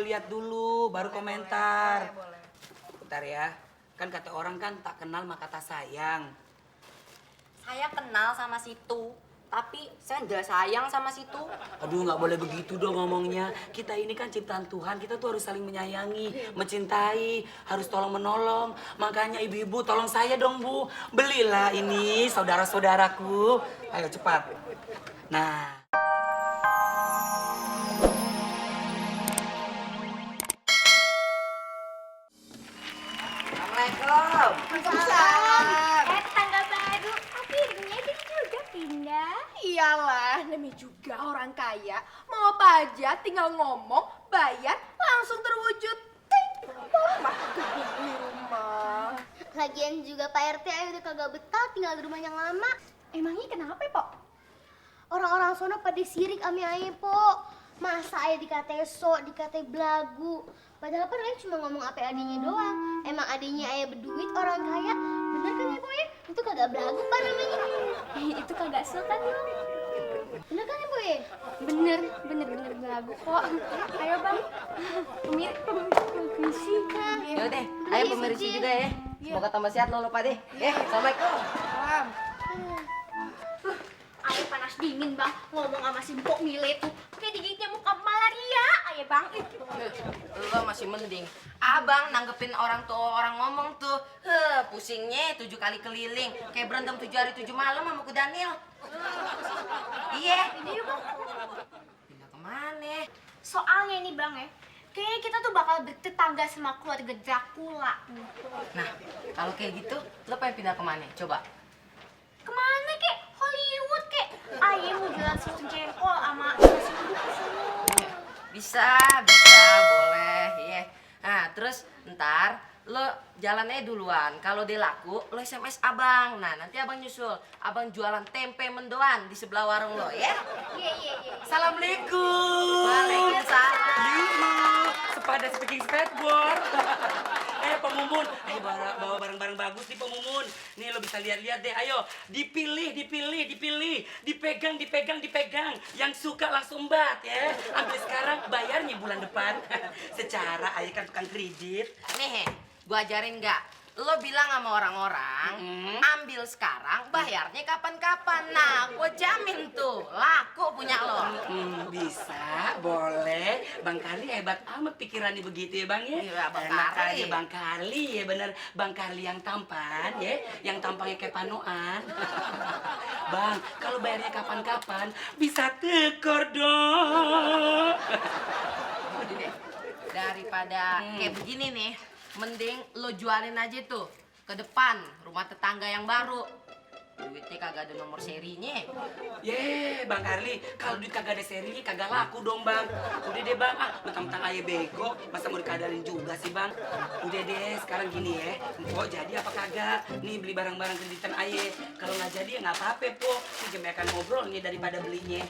lo lihat dulu, baru komentar. Boleh. Bentar ya, kan kata orang kan tak kenal maka tak sayang. Saya kenal sama situ, tapi saya nggak sayang sama situ. Aduh, nggak boleh begitu dong ngomongnya. Kita ini kan ciptaan Tuhan, kita tuh harus saling menyayangi, mencintai, harus tolong menolong. Makanya ibu-ibu tolong saya dong Bu, belilah ini saudara-saudaraku. Ayo cepat. Nah. Assalamualaikum. Waalaikumsalam. Tetangga baru, akhirnya dia juga pindah. Iyalah, namanya juga orang kaya. Mau apa aja tinggal ngomong, bayar, langsung terwujud. Ting, mah gedung di rumah. Lagian juga Pak RT ayo udah kagak betah tinggal di rumah yang lama. Emangnya kenapa, Pok? Orang-orang sono pada sirik ame aye, Po. Masa aye dikatain sok, dikatain belagu. Padahal kan aye cuma ngomong apa adanya doang. Emang adanya aye berduit orang kaya. Bener kan ya, Po ya? Itu kagak belagu Pak namanya. Itu kagak sok kan lo? Bener kan ya, Po ya? Bener belagu kok. Ayo bang, permisi. Ya deh, ayo pemirsa juga ya. Semoga tambah sehat lo Pak deh. Assalamualaikum. Ayo panas dingin bang, ngomong sama si Mpok Mile tuh kayak digigit nyamuk malaria. Ayo bang. Lo masih mending. Abang nanggepin orang ngomong tuh. Pusingnya 7 kali keliling. Kayak berantem 7 hari 7 malam sama ku Daniel. Iya. Pindah kemana? Soalnya nih bang ya, kayaknya kita tuh bakal bertetangga sama keluarga Dracula. Nah, kalau kayak gitu, lo pengen pindah kemana? Coba. Kemana kek? Hollywood kek? Ayo mau jualan susu jengkol sama nasi uduk di sana. Bisa, boleh, iya. Nah, terus ntar lo jalannya duluan. Kalau dia laku, lo SMS abang. Nah, nanti abang nyusul. Abang jualan tempe mendoan di sebelah warung lo, ya? Iya. Assalamualaikum. Waalaikumsalam. Yuhu, sepada speaking skateboard. Pak Mumun, ayo bawa barang-barang bagus nih Pak Mumun. Nih lo bisa lihat-lihat deh, ayo dipilih, dipegang. Yang suka langsung bat ya. Ambil sekarang, bayarnya bulan depan. Secara ayah kan tukang kredit. Nih, gua ajarin nggak? Lo bilang sama orang-orang, ambil sekarang, bayarnya kapan-kapan. Nah, gua jamin tuh, laku punya lo. Bisa, boleh. Bang Karli hebat amat pikirannya begitu ya Bang ya. Iya, Bang Enak Karli. aja Bang Karli ya bener. Bang Karli yang tampan ya, yang tampangnya kayak panoan. Bang, kalau bayarnya kapan-kapan bisa tekor dong. Udah deh, daripada kayak begini nih, mending lo jualin aja tuh ke depan rumah tetangga yang baru. Duitnya kagak ada nomor serinya. Bang Karli, kalau duit kagak ada serinya kagak laku dong Bang. Udah deh Bang, mentang-mentang ayah bego, masa mau dikadarin juga sih Bang. Udah deh, sekarang gini ya, Mpok jadi apa kagak? Nih beli barang-barang kreditan ayah. Kalau nggak jadi ya nggak apa-apa Pok. Ini kebanyakan ngobrolnya daripada belinya.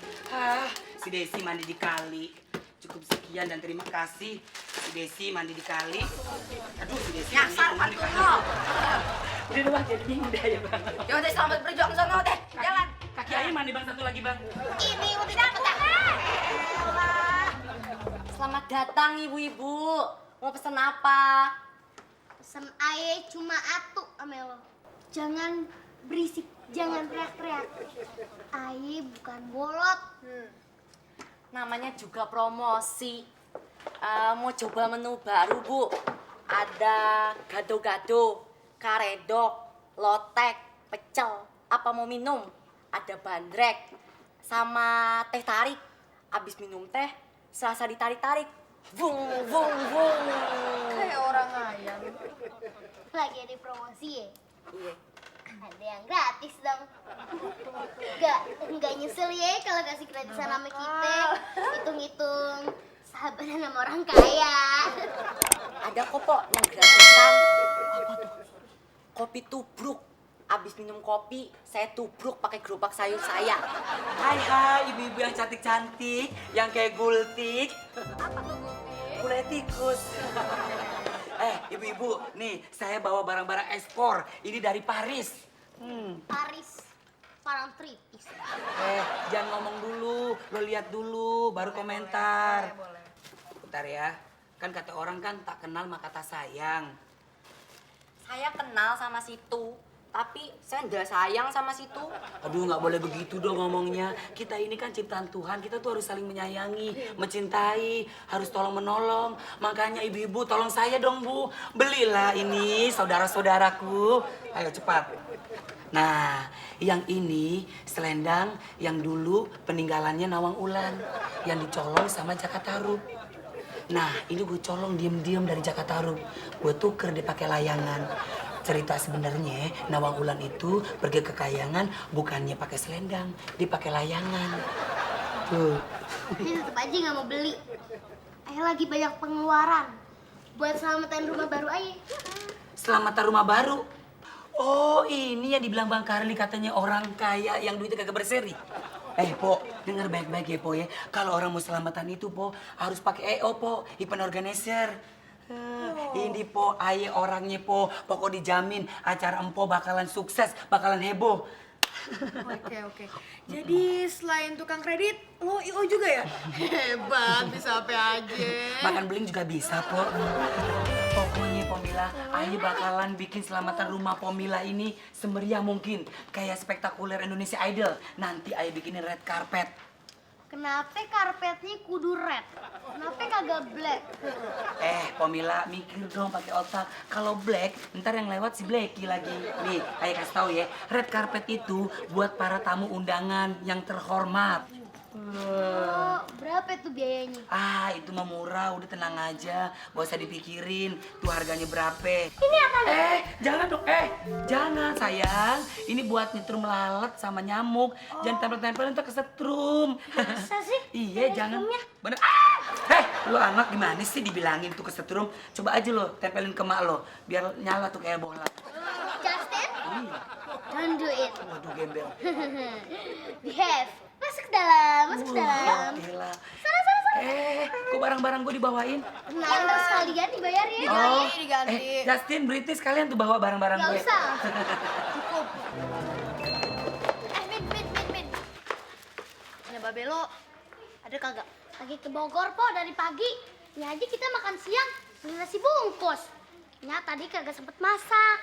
Si Desi mandi di kali. Cukup sekian dan terima kasih. Si Desi mandi di kali. Aduh, si Desi Nyasar mandi di pantun kali. lo. Udah deh Bang, jadi bingung deh ya Bang. Ya udah, selamat berjuang sono deh. Jalan. Kaki ayah mandi Bang, satu lagi Bang. Ini udah dapet kan? Selamat datang ibu-ibu. Mau pesen apa? Pesen aye cuma atu ame lo. Jangan berisik, jangan teriak-teriak. Aye bukan bolot. Namanya juga promosi. Mau coba menu baru, Bu. Ada gado-gado, karedok, lotek, pecel. Apa mau minum? Ada bandrek, sama teh tarik. Abis minum teh, serasa ditarik-tarik. Vung. Kayak orang ayam. Lagi ada promosi ya? Iya. Ada yang gratis dong. Enggak nyesel ya kalau kasih gratisan sama kita. Hitung-hitung sahabatan sama orang kaya. Ada kok, Pok, yang gratisan. Apa tuh? Kopi tubruk. Abis minum kopi, saya tubruk pakai gerobak sayur saya. Hai ibu-ibu yang cantik-cantik, yang kayak gultik. Apa tuh gultik? Gulai tikus. Ibu-ibu, nih saya bawa barang-barang ekspor. Ini dari Paris. Paris, parangtritis. Jangan ngomong dulu, lo lihat dulu, baru komentar. Boleh. Bentar ya, Kan kata orang kan tak kenal maka tak sayang. Saya kenal sama situ, tapi saya nggak sayang sama situ. Aduh, nggak boleh begitu dong ngomongnya. Kita ini kan ciptaan Tuhan, kita tuh harus saling menyayangi, mencintai, harus tolong menolong. Makanya ibu-ibu tolong saya dong Bu, belilah ini saudara-saudaraku. Ayo cepat. Nah, yang ini selendang yang dulu peninggalannya Nawang Ulan, yang dicolong sama Jaka Tarub. Nah, ini gue colong diem-diem dari Jaka Tarub. Gue tuker dipakai layangan. Cerita sebenarnya Nawang Ulan itu pergi ke kayangan bukannya pakai selendang, dipakai layangan. Tuh. Tapi tetep aja nggak mau beli. Ayah lagi banyak pengeluaran buat selamatan rumah baru ayah. Selamatan rumah baru. Oh, ini yang dibilang Bang Karli katanya orang kaya yang duitnya kagak berseri. Po, denger baik-baik ya, Po ya. Kalau orang mau selamatan itu, Po, harus pakai EO, Po, event organizer. Ini, Po, aye orangnya, Po. Pokok dijamin acara empo bakalan sukses, bakalan heboh. Oke. Jadi selain tukang kredit, lo IO juga ya? Hebat, bisa apa aja. Makan beling juga bisa, Po. Pokoknya, Pomila, aye bakalan bikin selamatan rumah Pomila ini semeriah mungkin. Kayak spektakuler Indonesia Idol. Nanti aye bikinin red carpet. Kenapa karpetnya kudu red? Kenapa kagak black? Pomila, mikir dong pakai otak. Kalau black, ntar yang lewat si Blacky lagi. Nih, ayo kasih tahu ya, red carpet itu buat para tamu undangan yang terhormat. Oh, berapa tuh biayanya? Itu mah murah, udah tenang aja. Gak usah dipikirin, tuh harganya berapa. Ini apa? Jangan dong, jangan sayang. Ini buat nyetrum lalat sama nyamuk. Jangan tempel-tempel ntar kesetrum. Masa sih? Iya, jangan. Setrumnya? Bener. Lu anak gimana sih dibilangin tuh kesetrum? Coba aja lo tempelin ke mak lo, biar nyala tuh kayak bola. Justin? Don't do it. Waduh, gembel. Behave. Masuk ke dalam, masuk ke dalam. Gila. Sana. Kok barang-barang gue dibawain? Tenang, terus sekalian dibayar ya. diganti. Justin, British kalian tuh bawa barang-barang Gak gue. usah. Cukup. Min. Ini babe lo, ada kagak? Lagi ke Bogor, Po, dari pagi. Ini aja kita makan siang, beli nasi bungkus. Ya, tadi kagak sempet masak.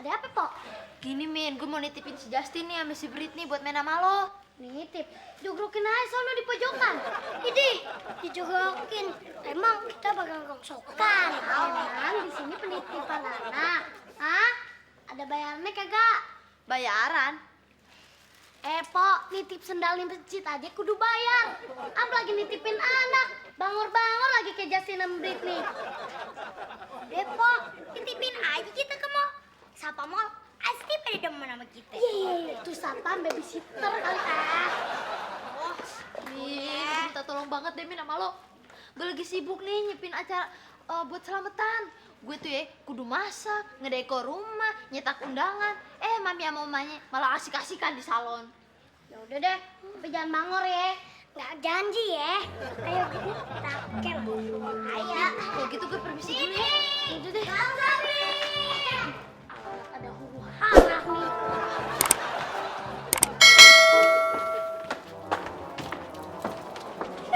Ada apa, Po? Gini Min, gue mau nitipin si Justin nih sama si Britney buat main sama lo. Nitip, jogrokin aja sono di pojokan. Idi, dijogrokin. Emang kita bakal rongsokan. Emang di sini penitipan anak. Hah? Ada bayarnya kagak? Bayaran? Po, nitip sendal di masjid aja kudu bayar. Apalagi nitipin anak. Bangor-bangor lagi ke Justin sama Britney. Po, nitipin aja kita ke mall. Sapa mall? Pasti pada demen sama kita. Iya, itu satpam babysitter kali Min, gue minta tolong banget deh Min sama lo. Gue lagi sibuk nih nyepin acara buat selamatan. Gue tuh ya kudu masak, ngedekor rumah, nyetak undangan. Mami sama mamanya malah asik-asikan di salon. Ya udah deh, tapi jangan bangor ya. Nggak janji ya. Ayo gitu, takel. Ayo. Kalau gitu gue permisi dulu ya. Udah deh. Ada huru hara nih.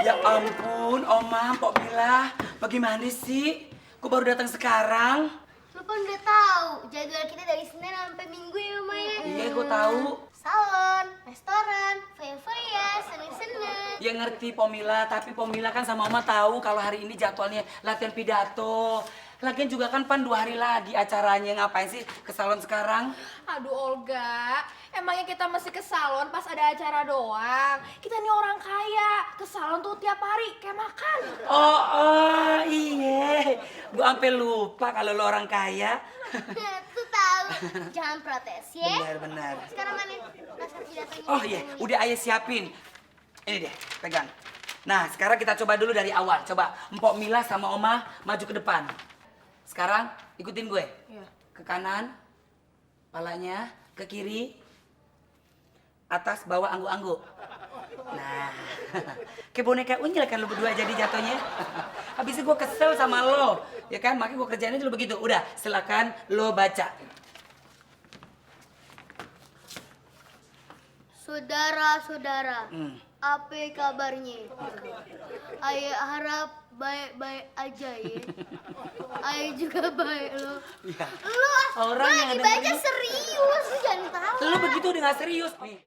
Ya ampun, Oma, Pok Mila, bagaimana sih? Kok baru datang sekarang? Lu kan udah tahu jadwal kita dari Senin sampai Minggu ya, Maya. Iya, gue tahu. Salon, restoran, foya-foya, seneng-seneng. Ya ngerti Pomila, tapi Pomila kan sama Oma tahu kalau hari ini jadwalnya latihan pidato. Lagian juga kan Pan 2 hari lagi acaranya. Ngapain sih ke salon sekarang? Aduh Olga, emangnya kita mesti ke salon pas ada acara doang? Kita nih orang kaya, ke salon tuh tiap hari kayak makan. Iya. Gue sampai lupa kalau lo orang kaya. Tuh tahu. Jangan protes ya. Benar. Sekarang mana naskah pidatonya? Oh iya, udah ayah siapin. Ini deh, pegang. Nah, sekarang kita coba dulu dari awal. Coba Mpok Mila sama Oma maju ke depan. Sekarang ikutin gue. Iya. Ke kanan, palanya, ke kiri, atas, bawah, angguk-angguk. Nah, kayak boneka unyil kan lu berdua jadi jatuhnya. Habis itu gue kesel sama lo, ya kan? Makanya gue kerjainnya dulu begitu. Udah, silakan lo baca. Saudara-saudara, apa kabarnya? Ayah harap baik-baik aja ya. Ayah juga baik lo. Iya. Lu Orang yang lagi ada baca serius. serius, lu jangan tahu. Lu begitu udah gak serius nih.